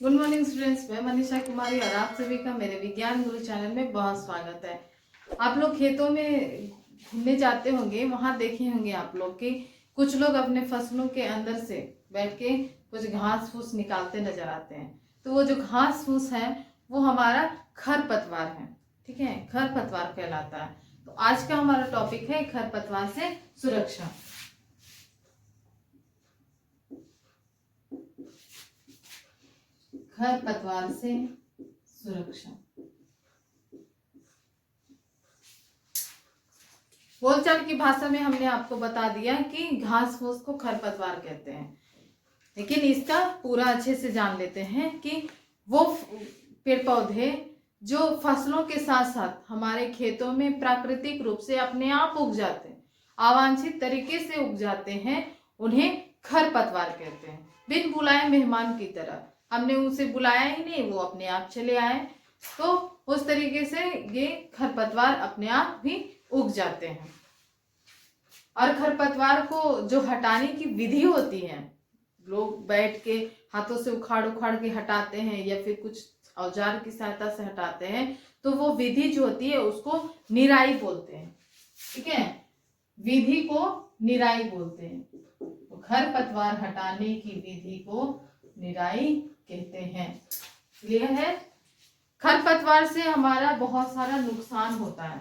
Good morning students, मैं मनीषा कुमारी और आप सभी का मेरे विज्ञान गुरु चैनल में बहुत स्वागत है। आप लोग खेतों में घूमने जाते होंगे, वहां देखे होंगे आप लोग कि कुछ लोग अपने फसलों के अंदर से बैठ के कुछ घास फूस निकालते नजर आते हैं। तो वो जो घास फूस है वो हमारा खरपतवार है। ठीक है, खरपतवार कहलाता है। तो आज का हमारा टॉपिक है खरपतवार से सुरक्षा। खरपतवार से सुरक्षा। बोलचाल की भाषा में हमने आपको बता दिया कि घास फूस को खरपतवार कहते हैं, लेकिन इसका पूरा अच्छे से जान लेते हैं कि वो पेड़ पौधे जो फसलों के साथ साथ हमारे खेतों में प्राकृतिक रूप से अपने आप उग जाते हैं, अवांछित तरीके से उग जाते हैं, उन्हें खरपतवार कहते हैं। बिन बुलाए मेहमान की तरह, हमने उसे बुलाया ही नहीं, वो अपने आप चले आए। तो उस तरीके से ये खरपतवार अपने आप भी उग जाते हैं। और खरपतवार को जो हटाने की विधि होती है, लोग बैठ के हाथों से उखाड़ उखाड़ के हटाते हैं या फिर कुछ औजार की सहायता से हटाते हैं, तो वो विधि जो होती है उसको निराई बोलते हैं। ठीक है, विधि को निराई बोलते हैं। तो खरपतवार हटाने की विधि को निराई कहते हैं। क्लियर है? खरपतवार से हमारा बहुत सारा नुकसान होता है।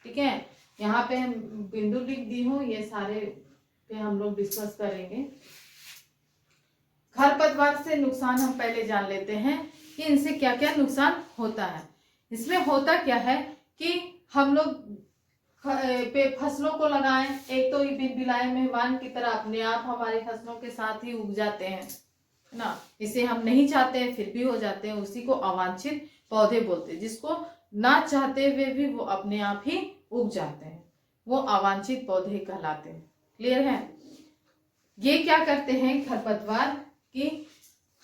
ठीक है, यहाँ पे हम बिंदु लिख दी हूँ, ये सारे पे हम लोग डिस्कस करेंगे। खरपतवार से नुकसान हम पहले जान लेते हैं कि इनसे क्या क्या नुकसान होता है। इसमें होता क्या है कि हम लोग पे फसलों को लगाएं, एक तो बिन बुलाए मेहमान की तरह अपने आप हमारे फसलों के साथ ही उग जाते हैं ना। इसे हम नहीं चाहते हैं फिर भी हो जाते हैं, उसी को अवांछित पौधे बोलते हैं। जिसको ना चाहते हुए भी वो अपने आप ही उग जाते हैं, वो अवांछित पौधे कहलाते हैं। क्लियर है? ये क्या करते हैं खरपतवार कि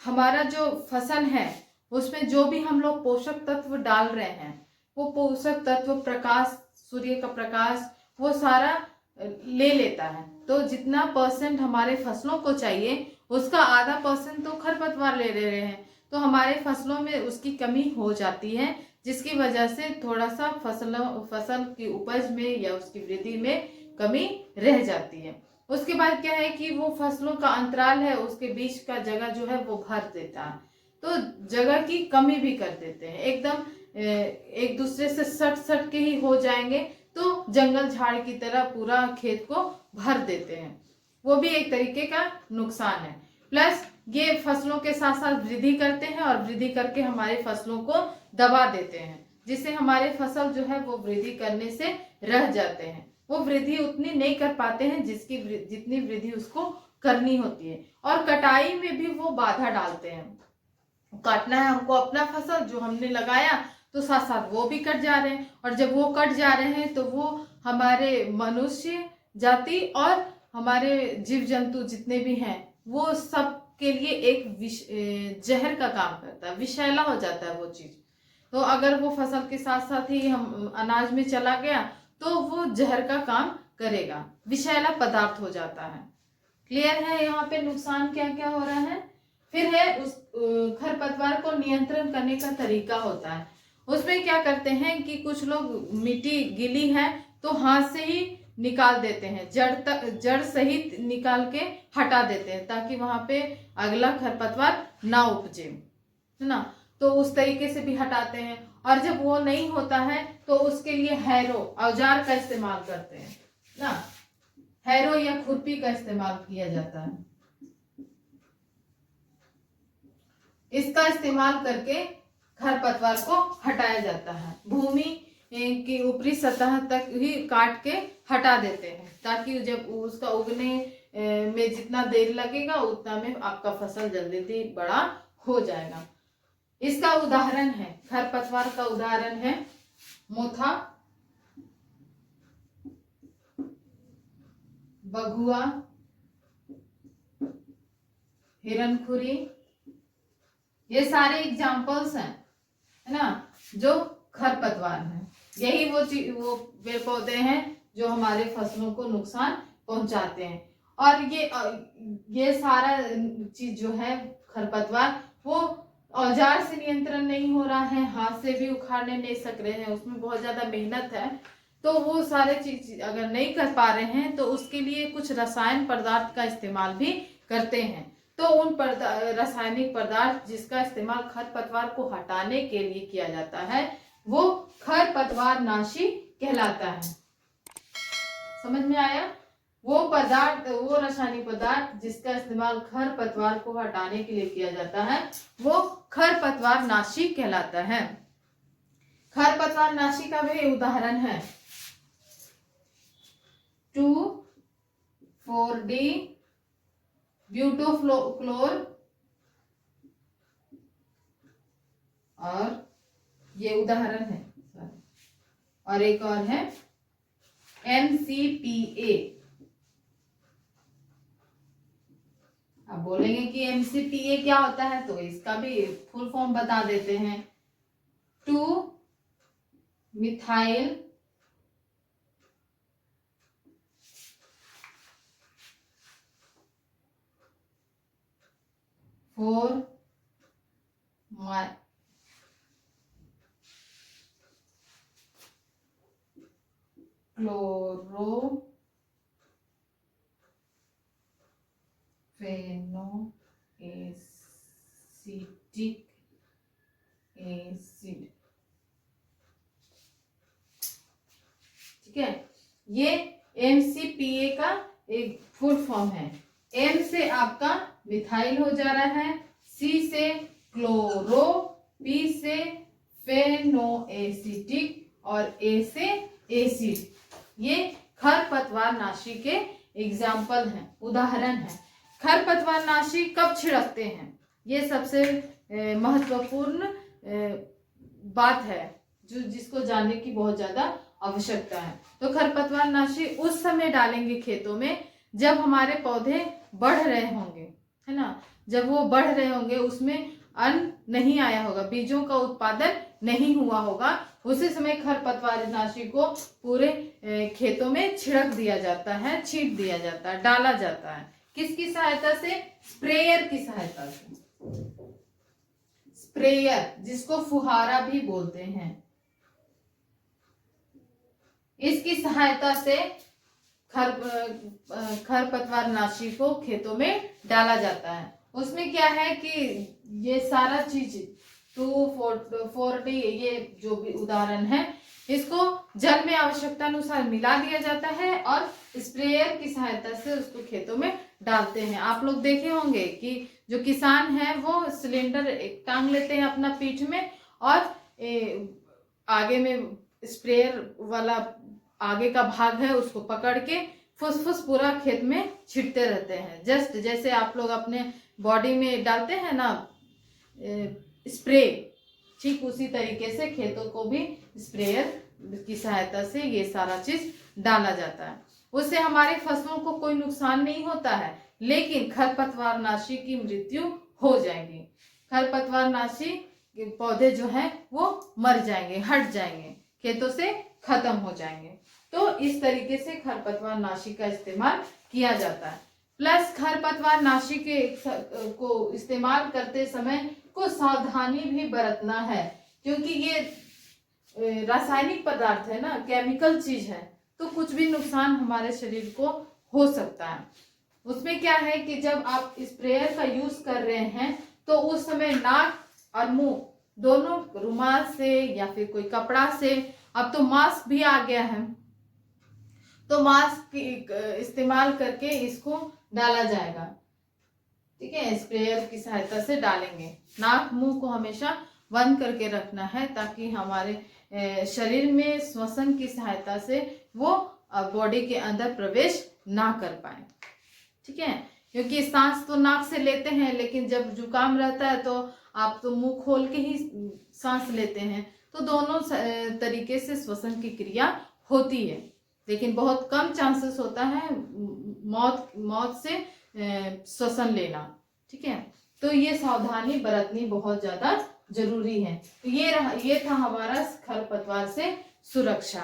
हमारा जो फसल है उसमें जो भी हम लोग पोषक तत्व डाल रहे हैं, वो पोषक तत्व, प्रकाश, सूर्य का प्रकाश, वो सारा ले लेता है। तो जितना परसेंट हमारे फसलों को चाहिए उसका आधा परसेंट तो खरपतवार ले रहे हैं। तो हमारे फसलों में उसकी कमी हो जाती है, जिसकी वजह से थोड़ा सा फसल की उपज में या उसकी वृद्धि में कमी रह जाती है। उसके बाद क्या है कि वो फसलों का अंतराल है, उसके बीच का जगह जो है वो भर देता है। तो जगह की कमी भी कर देते हैं, एकदम एक दूसरे से सट सट के ही हो जाएंगे, तो जंगल झाड़ की तरह पूरा खेत को भर देते हैं। वो भी एक तरीके का नुकसान है। प्लस ये फसलों के साथ साथ वृद्धि करते हैं और वृद्धि करके हमारे फसलों को दबा देते हैं, जिससे हमारे फसल जो है वो वृद्धि करने से रह जाते हैं। वो वृद्धि उतनी नहीं कर पाते हैं जितनी वृद्धि उसको करनी होती है। और कटाई में भी वो बाधा डालते हैं। काटना है हमको अपना फसल जो हमने लगाया, तो साथ साथ वो भी कट जा रहे हैं। और जब वो कट जा रहे हैं तो वो हमारे मनुष्य जाति और हमारे जीव जंतु जितने भी हैं वो सब के लिए एक जहर का काम करता है, विषैला हो जाता है वो चीज। तो अगर वो फसल के साथ साथ ही हम अनाज में चला गया तो वो जहर का काम करेगा, विषैला पदार्थ हो जाता है। क्लियर है? यहाँ पे नुकसान क्या क्या हो रहा है। फिर है उस खरपतवार को नियंत्रण करने का तरीका होता है। उसमें क्या करते हैं कि कुछ लोग मिट्टी गीली है तो हाथ से ही निकाल देते हैं, जड़ सहित निकाल के हटा देते हैं, ताकि वहां पे अगला खरपतवार ना उपजे, है ना। तो उस तरीके से भी हटाते हैं। और जब वो नहीं होता है तो उसके लिए हैरो औजार का इस्तेमाल करते हैं ना। हैरो या खुरपी का इस्तेमाल किया जाता है। इसका इस्तेमाल करके खरपतवार को हटाया जाता है। भूमि की ऊपरी सतह तक ही काट के हटा देते हैं, ताकि जब उसका उगने में जितना देर लगेगा उतना में आपका फसल जल्दी बड़ा हो जाएगा। इसका उदाहरण है, खरपतवार का उदाहरण है मोथा, बगुआ, हिरणखुरी, ये सारे एग्जाम्पल्स हैं, है ना, जो खरपतवार हैं। यही वो पेड़ पौधे हैं जो हमारे फसलों को नुकसान पहुंचाते हैं। और ये सारा चीज जो है खरपतवार, वो औजार से नियंत्रण नहीं हो रहा है, हाथ से भी उखाड़ने नहीं सक रहे हैं, उसमें बहुत ज्यादा मेहनत है, तो वो सारे चीज अगर नहीं कर पा रहे हैं तो उसके लिए कुछ रसायन पदार्थ का इस्तेमाल भी करते हैं। तो उन रासायनिक पदार्थ जिसका इस्तेमाल खरपतवार को हटाने के लिए किया जाता है वो खरपतवार नाशी कहलाता है। समझ में आया? वो पदार्थ, वो रासायनिक पदार्थ जिसका इस्तेमाल खरपतवार को हटाने के लिए किया जाता है वो खरपतवार नाशी कहलाता है। खरपतवार नाशी का भी उदाहरण है 2,4-D ब्यूटोक्लोर, और ये उदाहरण है, और एक और है MCPA। अब बोलेंगे कि MCPA क्या होता है, तो इसका भी फुल फॉर्म बता देते हैं, 2-मिथाइल क्लोरोफेनोएसिटिक एसिड। ठीक है, ये MCPA का एक फुल फॉर्म है। M से आपका मिथाइल हो जा रहा है, C से क्लोरो, P से फेनोएसिटिक और A से एसिड। ये खरपतवार नाशी के एग्जाम्पल हैं, उदाहरण है। खरपतवार नाशी कब छिड़कते हैं, ये सबसे महत्वपूर्ण बात है जिसको जानने की बहुत ज्यादा आवश्यकता है। तो खरपतवार नाशी उस समय डालेंगे खेतों में जब हमारे पौधे बढ़ रहे होंगे, है ना, जब वो बढ़ रहे होंगे, उसमें अन्न नहीं आया होगा, बीजों का उत्पादन नहीं हुआ होगा, उसी समय खरपतवार नाशी को पूरे खेतों में छिड़क दिया जाता है, छींट दिया जाता है, डाला जाता है। किसकी सहायता से? स्प्रेयर की सहायता से। स्प्रेयर, जिसको फुहारा भी बोलते हैं, इसकी सहायता से खरपतवार नाशी को खेतों में डाला जाता है। उसमें क्या है कि ये सारा चीज 2,4-D, ये जो भी उदाहरण है, इसको जल में आवश्यकता अनुसार मिला दिया जाता है और स्प्रेयर की सहायता से उसको खेतों में डालते हैं। आप लोग देखे होंगे कि जो किसान है वो सिलेंडर एक टांग लेते हैं अपना पीठ में, और आगे में स्प्रेयर वाला आगे का भाग है उसको पकड़ के फुसफुस पूरा खेत में छिड़ते रहते हैं। जस्ट जैसे आप लोग अपने बॉडी में डालते हैं ना स्प्रे, ठीक उसी तरीके से खेतों को भी स्प्रेयर की सहायता से ये सारा चीज डाला जाता है। उससे हमारी फसलों को कोई नुकसान नहीं होता है, लेकिन खरपतवार नाशी की मृत्यु हो जाएगी। खरपतवार नाशी पौधे जो हैं वो मर जाएंगे, हट जाएंगे, खेतों से खत्म हो जाएंगे। तो इस तरीके से खरपतवार नाशी का इस्तेमाल किया जाता है। प्लस खरपतवार नाशी को इस्तेमाल करते समय को सावधानी भी बरतना है, क्योंकि ये रासायनिक पदार्थ है ना, केमिकल चीज है, तो कुछ भी नुकसान हमारे शरीर को हो सकता है। उसमें क्या है कि जब आप स्प्रेयर का यूज कर रहे हैं तो उस समय नाक और मुंह दोनों रुमाल से या फिर कोई कपड़ा से, अब तो मास्क भी आ गया है, तो मास्क इस्तेमाल करके इसको डाला जाएगा। ठीक है, स्प्रेयर की सहायता से डालेंगे। नाक मुंह को हमेशा बंद करके रखना है ताकि हमारे शरीर में श्वसन की सहायता से वो बॉडी के अंदर प्रवेश ना कर पाए। ठीक है, क्योंकि सांस तो नाक से लेते हैं, लेकिन जब जुकाम रहता है तो आप तो मुंह खोल के ही सांस लेते हैं, तो दोनों तरीके से श्वसन की क्रिया होती है, लेकिन बहुत कम चांसेस होता है मौत से श्वसन लेना। ठीक है, तो ये सावधानी बरतनी बहुत ज्यादा जरूरी है। तो ये था हमारा खरपतवार से सुरक्षा।